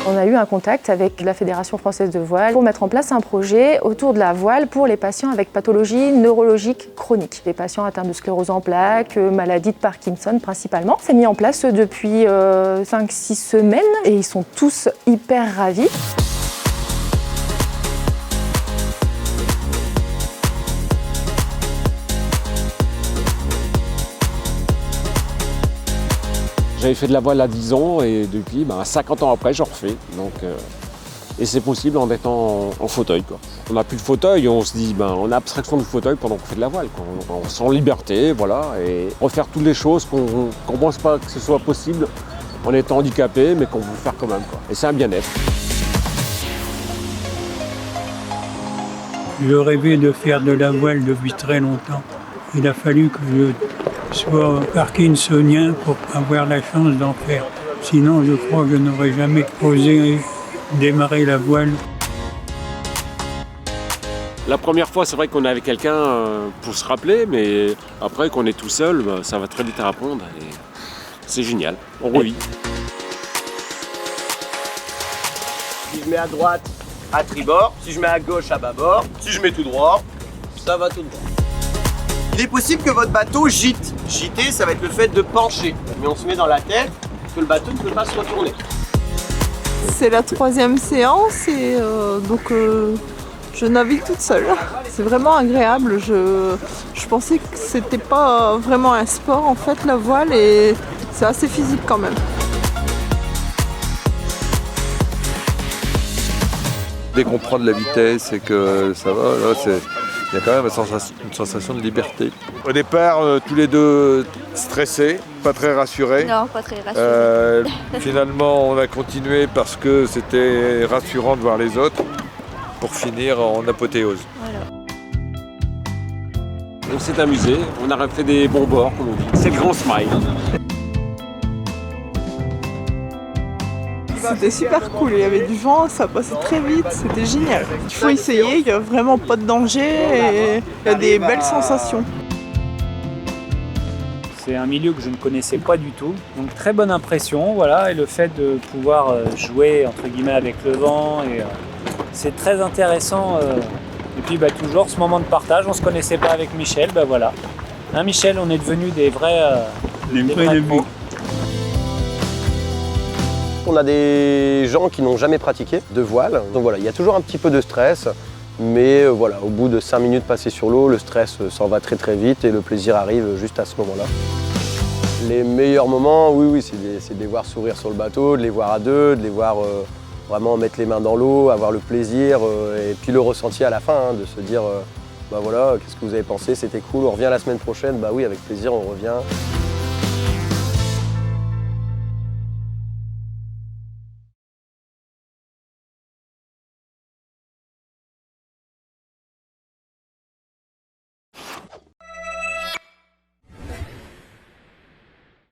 On a eu un contact avec la Fédération française de voile pour mettre en place un projet autour de la voile pour les patients avec pathologies neurologiques chroniques. Les patients atteints de sclérose en plaques, maladie de Parkinson principalement. C'est mis en place depuis 5-6 semaines et ils sont tous hyper ravis. J'avais fait de la voile à 10 ans et depuis, 50 ans après, j'en refais. Et c'est possible en étant en fauteuil, quoi. On n'a plus de fauteuil, on se dit, on a abstraction du fauteuil pendant qu'on fait de la voile, quoi. On sent en liberté, voilà, et refaire toutes les choses qu'on ne pense pas que ce soit possible en étant handicapé, mais qu'on veut faire quand même, quoi. Et c'est un bien-être. Je rêvais de faire de la voile depuis très longtemps. Il a fallu que je sois parkinsonien pour avoir la chance d'en faire. Sinon, je crois que je n'aurais jamais osé démarrer la voile. La première fois, c'est vrai qu'on est avec quelqu'un pour se rappeler, mais après, qu'on est tout seul, ça va très vite à apprendre. Et c'est génial, on revit. Si je mets à droite, à tribord. Si je mets à gauche, à bâbord. Si je mets tout droit, ça va tout droit. Il est possible que votre bateau gîte. Gîter, ça va être le fait de pencher. Mais on se met dans la tête que le bateau ne peut pas se retourner. C'est la 3e séance et je navigue toute seule. C'est vraiment agréable. Je pensais que c'était pas vraiment un sport en fait, la voile, et c'est assez physique quand même. Dès qu'on prend de la vitesse et que ça va, là, il y a quand même une sensation de liberté. Au départ, tous les deux stressés, pas très rassurés. Non, pas très rassurés. Finalement, on a continué parce que c'était rassurant de voir les autres pour finir en apothéose. Voilà. On s'est amusé, on a fait des bons bords, comme on dit. C'est le grand smile. C'était super cool, il y avait du vent, ça passait très vite, c'était génial. Il faut essayer, il n'y a vraiment pas de danger et il y a des belles sensations. C'est un milieu que je ne connaissais pas du tout, donc très bonne impression, voilà, et le fait de pouvoir jouer entre guillemets avec le vent, et c'est très intéressant. Et puis toujours ce moment de partage, on ne se connaissait pas avec Michel, voilà. Hein, Michel, on est devenus des vrais pros. On a des gens qui n'ont jamais pratiqué de voile. Donc voilà, il y a toujours un petit peu de stress. Mais voilà, au bout de 5 minutes passées sur l'eau, le stress s'en va très très vite et le plaisir arrive juste à ce moment-là. Les meilleurs moments, oui, c'est de les voir sourire sur le bateau, de les voir à deux, de les voir vraiment mettre les mains dans l'eau, avoir le plaisir et puis le ressenti à la fin, de se dire voilà, qu'est-ce que vous avez pensé, c'était cool, on revient la semaine prochaine, oui, avec plaisir, on revient.